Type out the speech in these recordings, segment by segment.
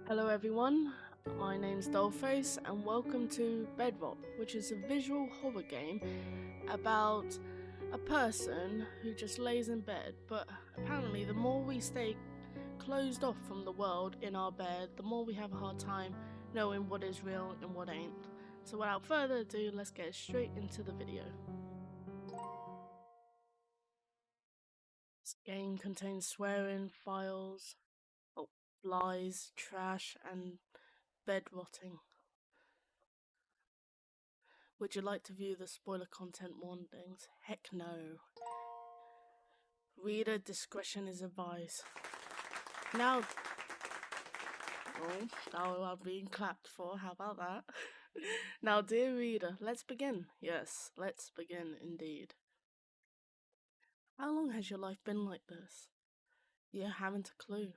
Hello everyone, my name's Dollface and welcome to Bedrot, which is a visual horror game about a person who just lays in bed, but apparently the more we stay closed off from the world in our bed, the more we have a hard time knowing what is real and what ain't. So without further ado, let's get straight into the video. This game contains swearing, files, lies, trash, and bed rotting. Would you like to view the spoiler content warnings? Heck no. Reader discretion is advised. Now, I'm being clapped for, how about that? Now, dear reader, let's begin. Yes, let's begin indeed. How long has your life been like this? You haven't a clue.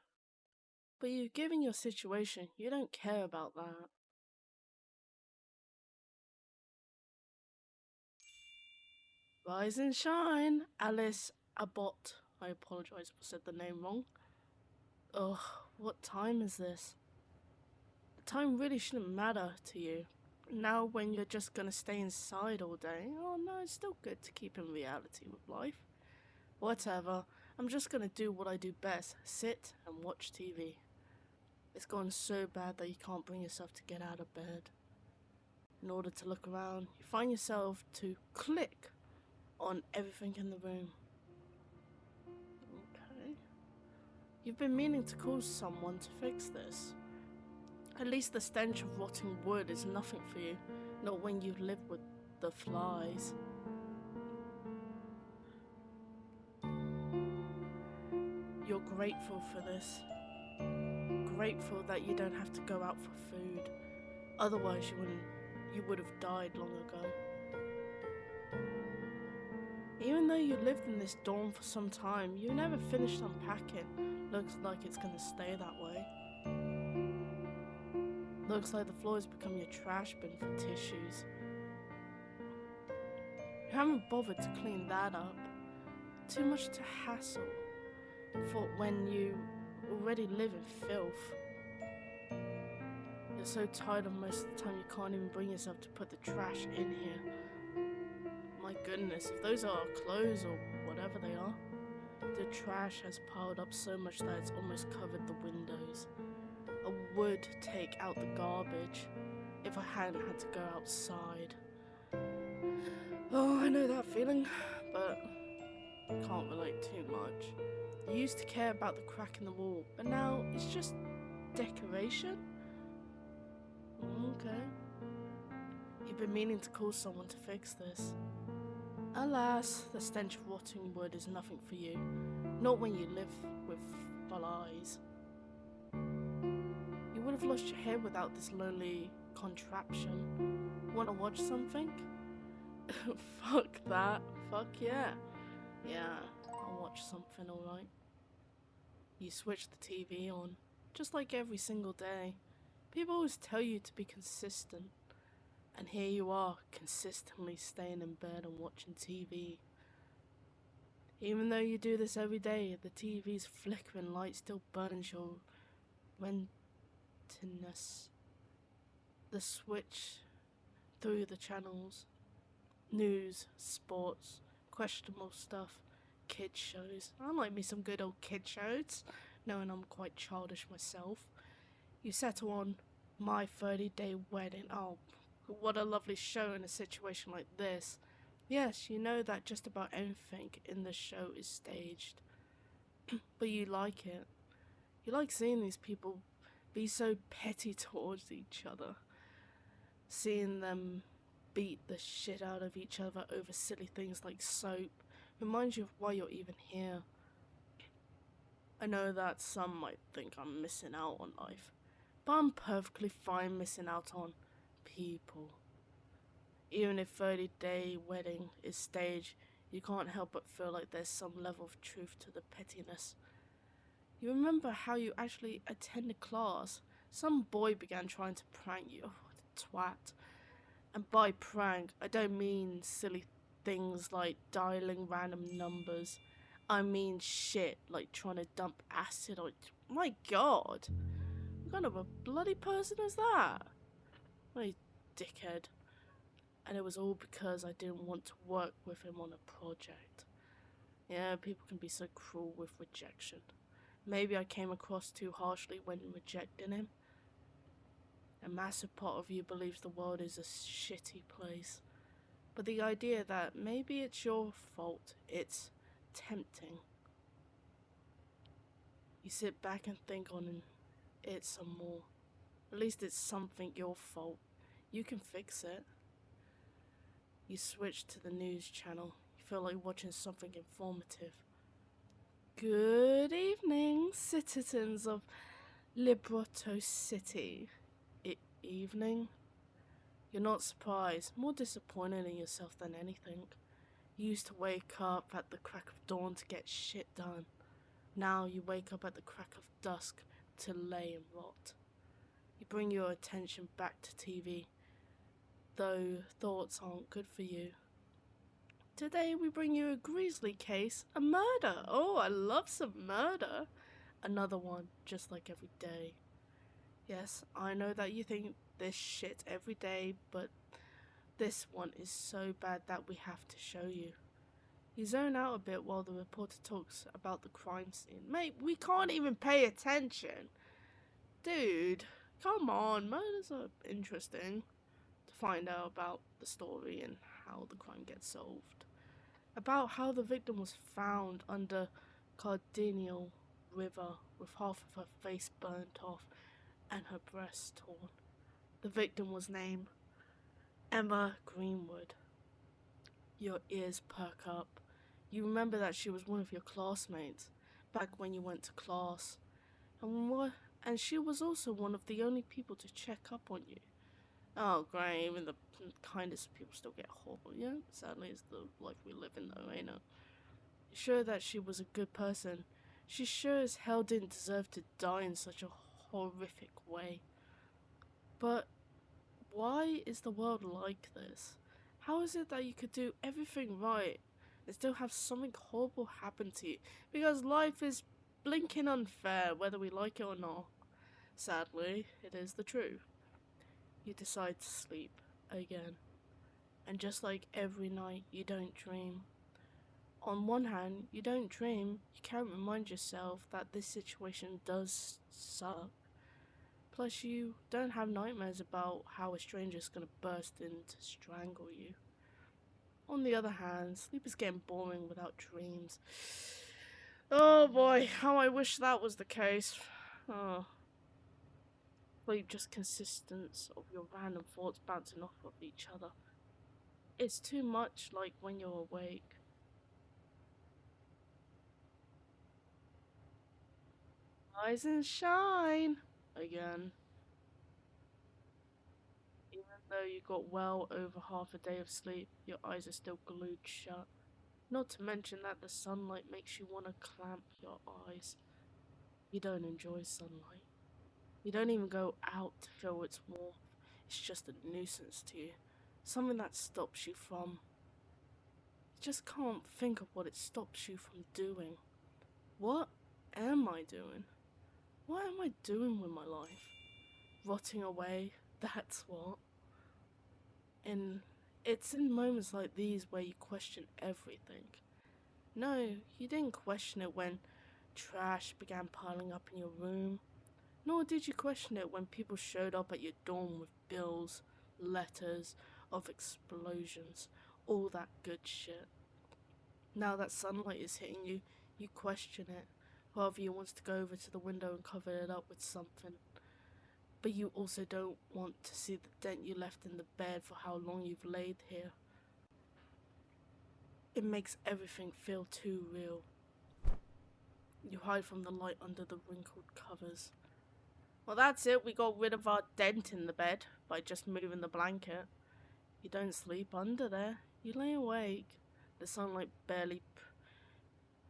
But you've given your situation, you don't care about that. Rise and shine, Alice Abbott. I apologise if I said the name wrong. Ugh, what time is this? Time really shouldn't matter to you. Now when you're just gonna stay inside all day, oh no, it's still good to keep in reality with life. Whatever, I'm just gonna do what I do best, sit and watch TV. It's gone so bad that you can't bring yourself to get out of bed. In order to look around, you find yourself to click on everything in the room. Okay. You've been meaning to call someone to fix this. At least the stench of rotting wood is nothing for you, not when you live with the flies. You're grateful for this. Grateful that you don't have to go out for food. Otherwise you would have died long ago. Even though you lived in this dorm for some time, you never finished unpacking. Looks like it's gonna stay that way. Looks like the floor has become your trash bin for tissues. You haven't bothered to clean that up. Too much to hassle for when you already live in filth. You're so tired of most of the time you can't even bring yourself to put the trash in here. My goodness, if those are our clothes or whatever they are. The trash has piled up so much that it's almost covered the windows. I would take out the garbage if I hadn't had to go outside. Oh, I know that feeling, but can't relate too much. You used to care about the crack in the wall, but now it's just decoration? Okay. You've been meaning to call someone to fix this. Alas, the stench of rotting wood is nothing for you. Not when you live with flies. You would have lost your head without this lonely contraption. Wanna watch something? Fuck that. Fuck yeah. Yeah, I'll watch something alright. You switch the TV on, just like every single day. People always tell you to be consistent. And here you are, consistently staying in bed and watching TV. Even though you do this every day, the TV's flickering light still burdens your retinas. The switch through the channels. News, sports, questionable stuff, kid shows. I like me some good old kid shows, knowing I'm quite childish myself. You settle on My 30-Day Wedding. Oh, what a lovely show in a situation like this. Yes, you know that just about anything in the show is staged. But you like it. You like seeing these people be so petty towards each other. Seeing them beat the shit out of each other over silly things like soap reminds you of why you're even here. I know that some might think I'm missing out on life, but I'm perfectly fine missing out on people. Even if 30-Day Wedding is staged, you can't help but feel like there's some level of truth to the pettiness. You remember how you actually attended class? Some boy began trying to prank you. Oh, what a twat. And by prank, I don't mean silly things like dialing random numbers. I mean shit like trying to dump acid on... My god! What kind of a bloody person is that? My dickhead. And it was all because I didn't want to work with him on a project. Yeah, people can be so cruel with rejection. Maybe I came across too harshly when rejecting him. A massive part of you believes the world is a shitty place. But the idea that maybe it's your fault, it's tempting. You sit back and think on it some more. At least it's something your fault. You can fix it. You switch to the news channel. You feel like watching something informative. Good evening, citizens of Bedrot City. Evening? You're not surprised, more disappointed in yourself than anything. You used to wake up at the crack of dawn to get shit done. Now you wake up at the crack of dusk to lay and rot. You bring your attention back to TV, though thoughts aren't good for you. Today we bring you a grisly case, a murder. Oh, I love some murder. Another one, just like every day. Yes, I know that you think this shit every day, but this one is so bad that we have to show you. You zone out a bit while the reporter talks about the crime scene. Mate, we can't even pay attention. Dude, come on, murders are interesting to find out about the story and how the crime gets solved. About how the victim was found under Cardinal River with half of her face burnt off and her breasts torn. The victim was named Emma Greenwood. Your ears perk up. You remember that she was one of your classmates back when you went to class. And she was also one of the only people to check up on you. Oh, great, even the kindest people still get horrible. Yeah, sadly, it's the life we live in, though, ain't it? Sure that she was a good person. She sure as hell didn't deserve to die in such a horrific way. But why is the world like this? How is it that you could do everything right and still have something horrible happen to you? Because life is blinking unfair, whether we like it or not. Sadly, it is the truth. You decide to sleep again. And just like every night, you don't dream. On one hand, you don't dream, you can't remind yourself that this situation does suck. Plus, you don't have nightmares about how a stranger's gonna burst in to strangle you. On the other hand, sleep is getting boring without dreams. Oh boy, how I wish that was the case. Oh. Sleep just consists of your random thoughts bouncing off of each other. It's too much like when you're awake. Rise and shine! Again. Even though you got well over half a day of sleep, your eyes are still glued shut. Not to mention that the sunlight makes you want to clamp your eyes. You don't enjoy sunlight. You don't even go out to feel its warmth. It's just a nuisance to you. Something that stops you from... You just can't think of what it stops you from doing. What am I doing? What am I doing with my life? Rotting away, that's what. And it's in moments like these where you question everything. No, you didn't question it when trash began piling up in your room. Nor did you question it when people showed up at your dorm with bills, letters of explosions, all that good shit. Now that sunlight is hitting you, you question it. Part of you wants to go over to the window and cover it up with something. But you also don't want to see the dent you left in the bed for how long you've laid here. It makes everything feel too real. You hide from the light under the wrinkled covers. Well, that's it, we got rid of our dent in the bed by just moving the blanket. You don't sleep under there, you lay awake. The sunlight barely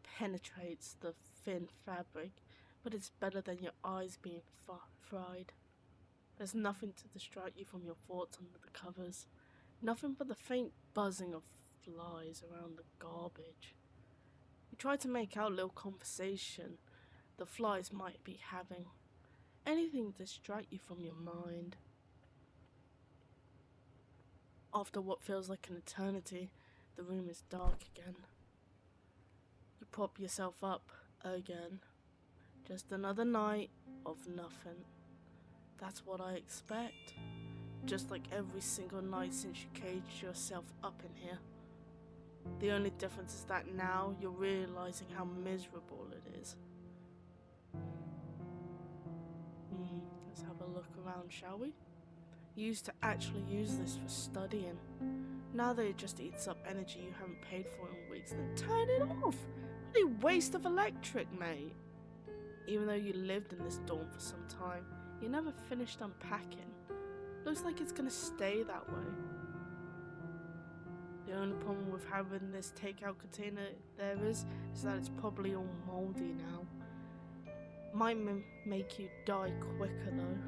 penetrates the thin fabric, but it's better than your eyes being fried. There's nothing to distract you from your thoughts under the covers. Nothing but the faint buzzing of flies around the garbage. You try to make out little conversation the flies might be having. Anything to distract you from your mind. After what feels like an eternity, the room is dark again. You prop yourself up again. Just another night of nothing. That's what I expect. Just like every single night since you caged yourself up in here. The only difference is that now you're realizing how miserable it is. Let's have a look around, shall we? You used to actually use this for studying. Now that it just eats up energy you haven't paid for in weeks, then turn it off! What a waste of electric, mate! Even though you lived in this dorm for some time, you never finished unpacking. Looks like it's gonna stay that way. The only problem with having this takeout container there is that it's probably all moldy now. Might make you die quicker though.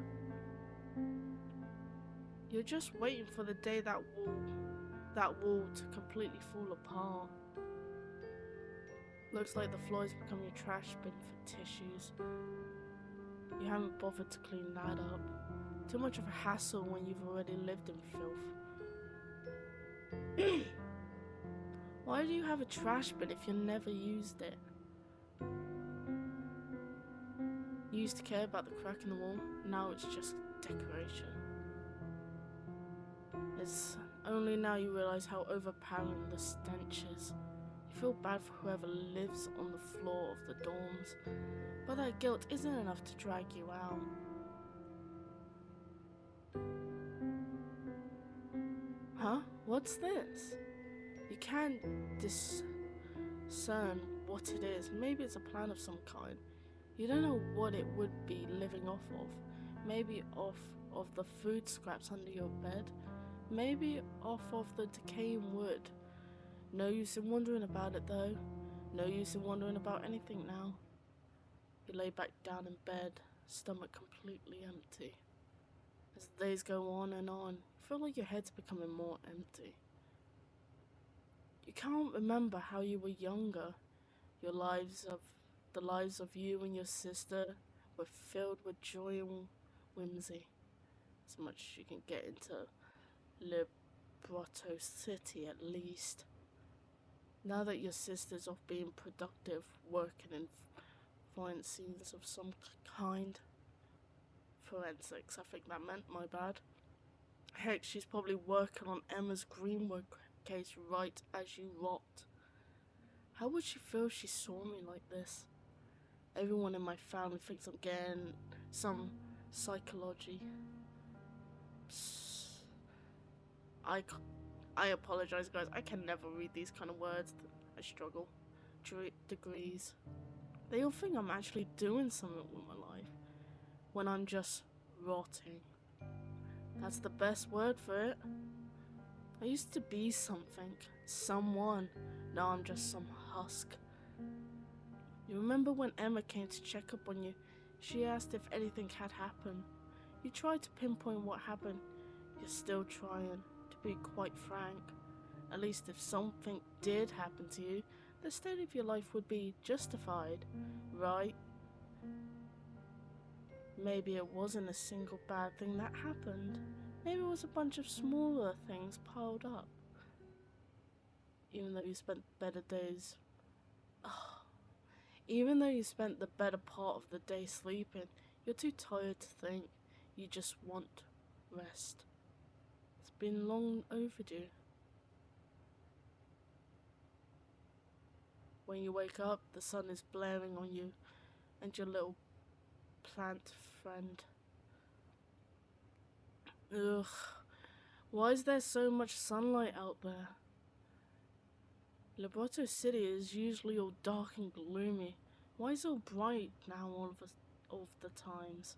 You're just waiting for the day that wall to completely fall apart. Looks like the floor has become your trash bin for tissues. You haven't bothered to clean that up. Too much of a hassle when you've already lived in filth. Why do you have a trash bin if you never used it? You used to care about the crack in the wall, now it's just decoration. It's only now you realise how overpowering the stench is. You feel bad for whoever lives on the floor of the dorms, but that guilt isn't enough to drag you out. Huh? What's this? You can't discern what it is. Maybe it's a plant of some kind. You don't know what it would be living off of. Maybe off of the food scraps under your bed. Maybe off of the decaying wood. No use in wondering about it though. No use in wondering about anything now. You lay back down in bed, stomach completely empty. As the days go on, you feel like your head's becoming more empty. You can't remember how you were younger. The lives of you and your sister were filled with joy and whimsy. As much as you can get into Bedrot City at least. Now that your sister's off being productive, working in forensic scenes of some kind. Forensics, I think that meant, my bad. Heck, she's probably working on Emma's Greenwood case right as you rot. How would she feel if she saw me like this? Everyone in my family thinks I'm getting some psychology. I apologize, guys. I can never read these kind of words. I struggle. Degrees. They all think I'm actually doing something with my life when I'm just rotting. That's the best word for it. I used to be something, someone. Now I'm just some husk. You remember when Emma came to check up on you? She asked if anything had happened. You tried to pinpoint what happened. You're still trying, to be quite frank. At least if something did happen to you, the state of your life would be justified, right? Maybe it wasn't a single bad thing that happened. Maybe it was a bunch of smaller things piled up. Even though you spent Even though you spent the better part of the day sleeping, you're too tired to think. You just want rest. It's been long overdue. When you wake up, the sun is blaring on you and your little plant friend. Ugh, why is there so much sunlight out there? Bedrot City is usually all dark and gloomy. Why is it all bright now all of the times?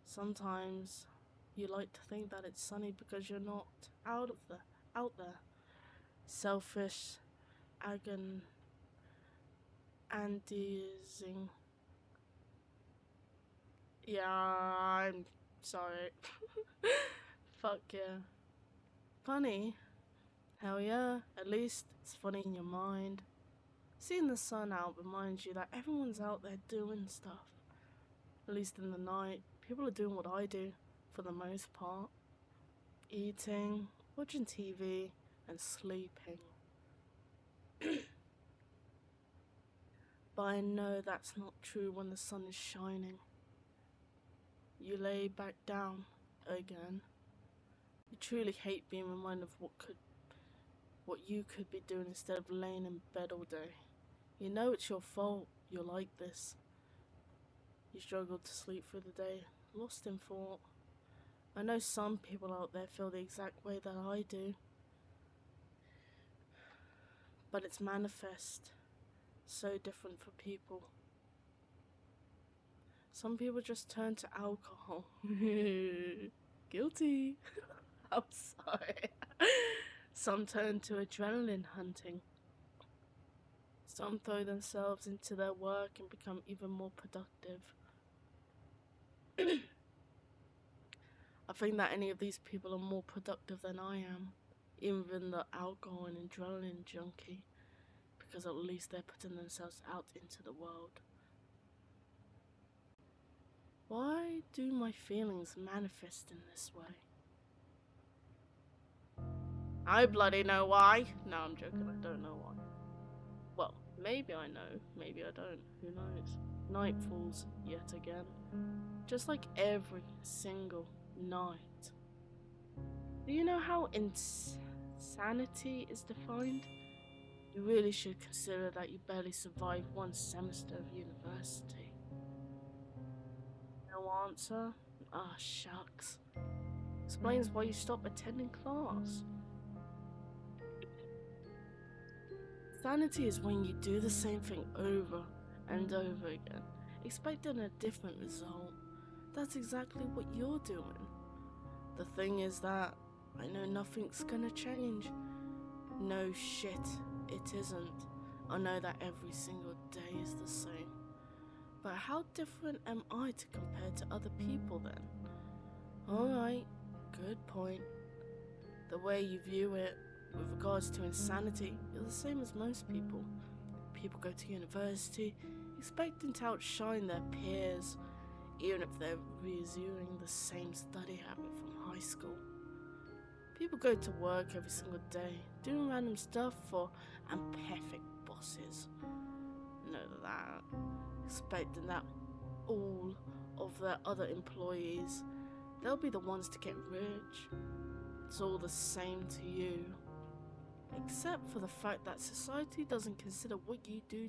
Sometimes you like to think that it's sunny because you're not out there. Selfish, agondizing. Yeah, I'm sorry. Fuck yeah. Funny? Hell yeah, at least it's funny in your mind. Seeing the sun out reminds you that everyone's out there doing stuff. At least in the night, people are doing what I do, for the most part. Eating, watching TV, and sleeping. But I know that's not true when the sun is shining. You lay back down again. You truly hate being reminded of what you could be doing instead of laying in bed all day. You know it's your fault you're like this. You struggle to sleep through the day, lost in thought. I know some people out there feel the exact way that I do. But it's manifest. So different for people. Some people just turn to alcohol. Guilty. I'm sorry. Some turn to adrenaline hunting. Some throw themselves into their work and become even more productive. I think that any of these people are more productive than I am, even the alcohol and adrenaline junkie, because at least they're putting themselves out into the world. Why do my feelings manifest in this way? I bloody know why. No, I'm joking, I don't know why. Well, maybe I know, maybe I don't, who knows. Night falls yet again, just like every single night. Do you know how insanity is defined? You really should consider that you barely survived one semester of university. No answer? Ah, shucks. Explains why you stopped attending class. Sanity is when you do the same thing over and over again, expecting a different result. That's exactly what you're doing. The thing is that I know nothing's gonna change. No shit, it isn't. I know that every single day is the same. But how different am I to compare to other people then? Alright, good point. The way you view it, with regards to insanity, you're the same as most people. People go to university expecting to outshine their peers, even if they're resuming the same study habit from high school. People go to work every single day, doing random stuff for imperfect bosses. Know that. Expecting that all of their other employees, they'll be the ones to get rich. It's all the same to you. Except for the fact that society doesn't consider what you do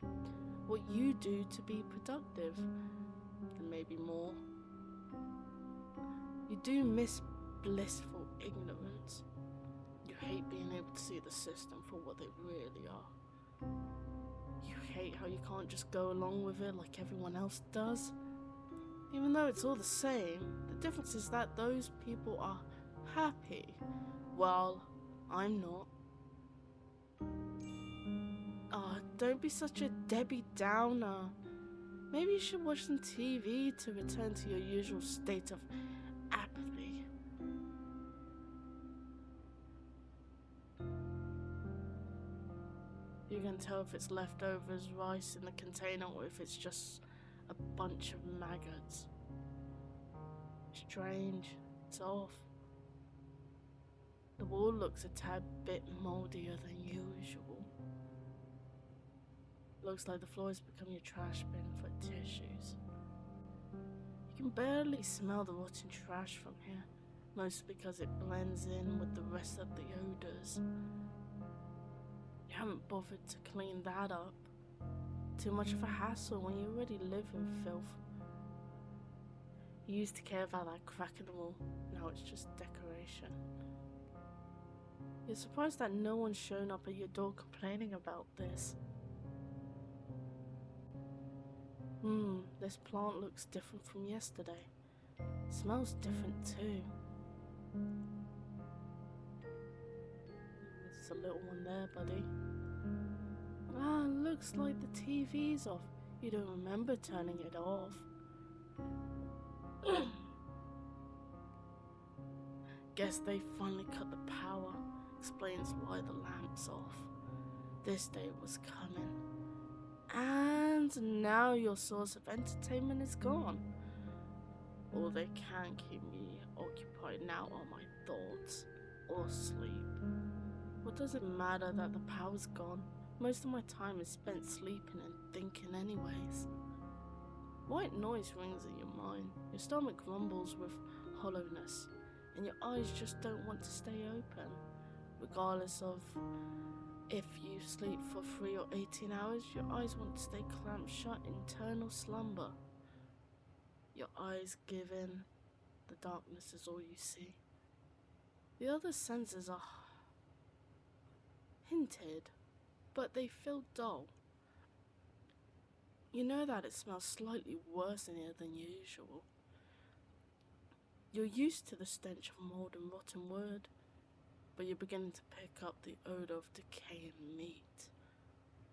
to be productive, and maybe more. You do miss blissful ignorance. You hate being able to see the system for what they really are. You hate how you can't just go along with it like everyone else does. Even though it's all the same, the difference is that those people are happy. Well, I'm not. Don't be such a Debbie Downer. Maybe you should watch some TV to return to your usual state of apathy. You can tell if it's leftovers rice in the container or if it's just a bunch of maggots. Strange, it's off. The wall looks a tad bit moldier than usual. Looks like the floor has become your trash bin for tissues. You can barely smell the rotten trash from here, mostly because it blends in with the rest of the odors. You haven't bothered to clean that up. Too much of a hassle when you already live in filth. You used to care about that crack in the wall, now it's just decoration. You're surprised that no one's shown up at your door complaining about this. This plant looks different from yesterday. It smells different too. There's a little one there, buddy. Looks like the TV's off. You don't remember turning it off. Guess they finally cut the power. Explains why the lamp's off. This day was coming. And now your source of entertainment is gone. All they can keep me occupied now are my thoughts or sleep. What does it matter that the power's gone? Most of my time is spent sleeping and thinking anyways. White noise rings in your mind, your stomach rumbles with hollowness, and your eyes just don't want to stay open. Regardless of if you sleep for 3 or 18 hours, your eyes want to stay clamped shut in eternal slumber. Your eyes give in, the darkness is all you see. The other senses are hinted, but they feel dull. You know that it smells slightly worse in here than usual. You're used to the stench of mold and rotten wood, but you're beginning to pick up the odor of decaying meat.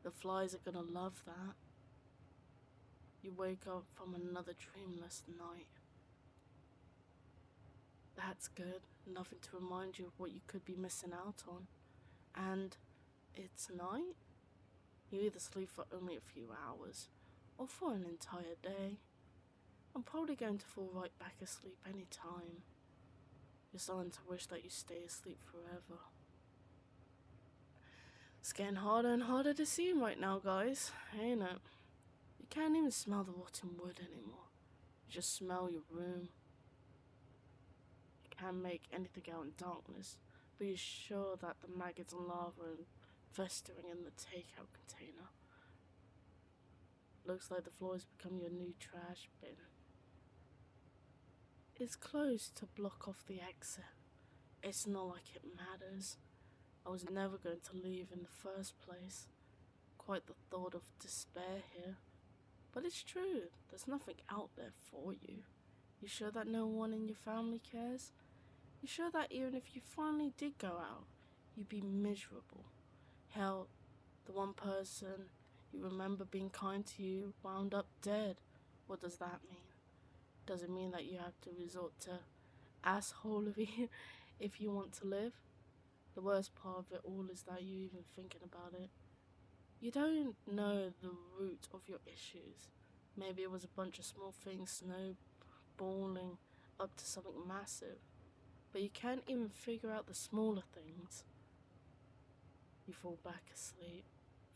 The flies are gonna love that. You wake up from another dreamless night. That's good, nothing to remind you of what you could be missing out on. And it's night? You either sleep for only a few hours, or for an entire day. I'm probably going to fall right back asleep any time. You're starting to wish that you stay asleep forever. It's getting harder and harder to see right now, guys, ain't it? You can't even smell the rotten wood anymore. You just smell your room. You can't make anything out in darkness, but you're sure that the maggots and larvae are festering in the takeout container. Looks like the floor has become your new trash bin. It's closed to block off the exit. It's not like it matters. I was never going to leave in the first place. Quite the thought of despair here. But it's true, there's nothing out there for you. You sure that no one in your family cares? You sure that even if you finally did go out, you'd be miserable? Hell, the one person you remember being kind to you wound up dead. What does that mean? Does it mean that you have to resort to assholery if you want to live? The worst part of it all is that you're even thinking about it. You don't know the root of your issues. Maybe it was a bunch of small things snowballing up to something massive. But you can't even figure out the smaller things. You fall back asleep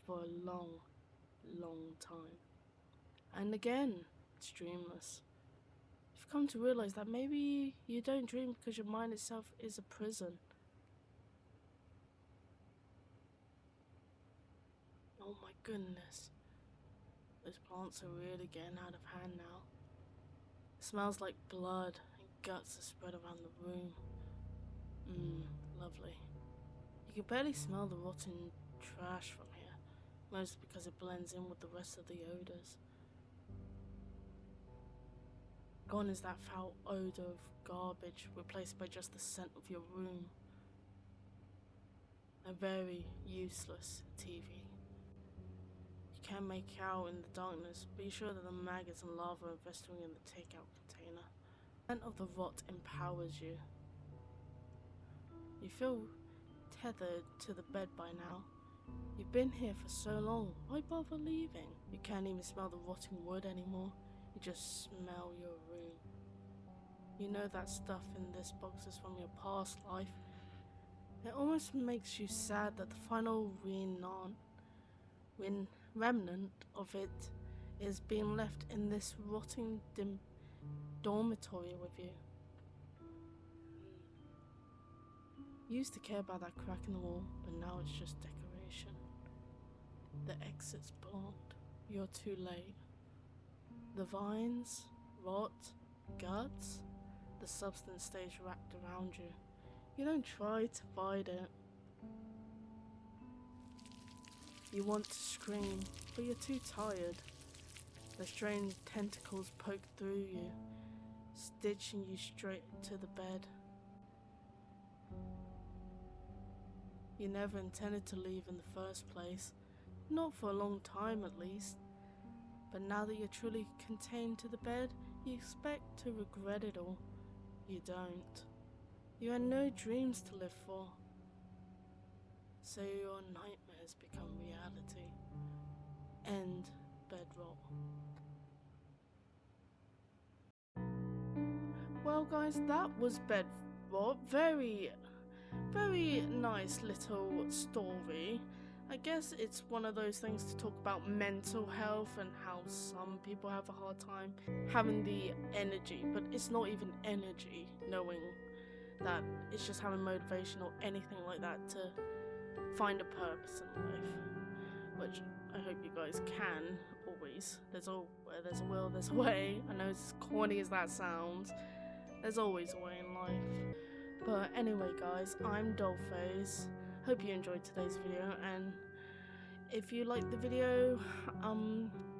for a long, long time. And again, it's dreamless. You've come to realize that maybe you don't dream because your mind itself is a prison. Oh my goodness. Those plants are really getting out of hand now. It smells like blood and guts are spread around the room. Lovely. You can barely smell the rotten trash from here, mostly because it blends in with the rest of the odors. Gone is that foul odor of garbage, replaced by just the scent of your room. A very useless TV. You can't make out in the darkness, but you're sure that the maggots and larvae are festering in the takeout container. The scent of the rot empowers you. You feel tethered to the bed by now. You've been here for so long, why bother leaving? You can't even smell the rotting wood anymore. You just smell your room. You know that stuff in this box is from your past life. It almost makes you sad that the final remnant of it is being left in this rotting dormitory with you. You used to care about that crack in the wall, but now it's just decoration. The exit's blocked. You're too late. The vines, rot, guts, the substance stays wrapped around you. You don't try to fight it. You want to scream, but you're too tired. The strange tentacles poke through you, stitching you straight to the bed. You never intended to leave in the first place, not for a long time at least. But now that you're truly contained to the bed, you expect to regret it all. You don't. You had no dreams to live for. So your nightmares become reality. End Bedrot. Well, guys, that was Bedrot. Very nice little story. I guess it's one of those things to talk about mental health and how some people have a hard time having the energy, but it's not even energy, knowing that it's just having motivation or anything like that to find a purpose in life, which I hope you guys can always. Where there's a will, there's a way. I know it's as corny as that sounds. There's always a way in life. But anyway, guys, I'm Dollface. Hope you enjoyed today's video, and if you liked the video,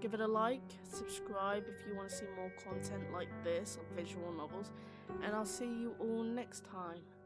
give it a like, subscribe if you want to see more content like this of visual novels, and I'll see you all next time.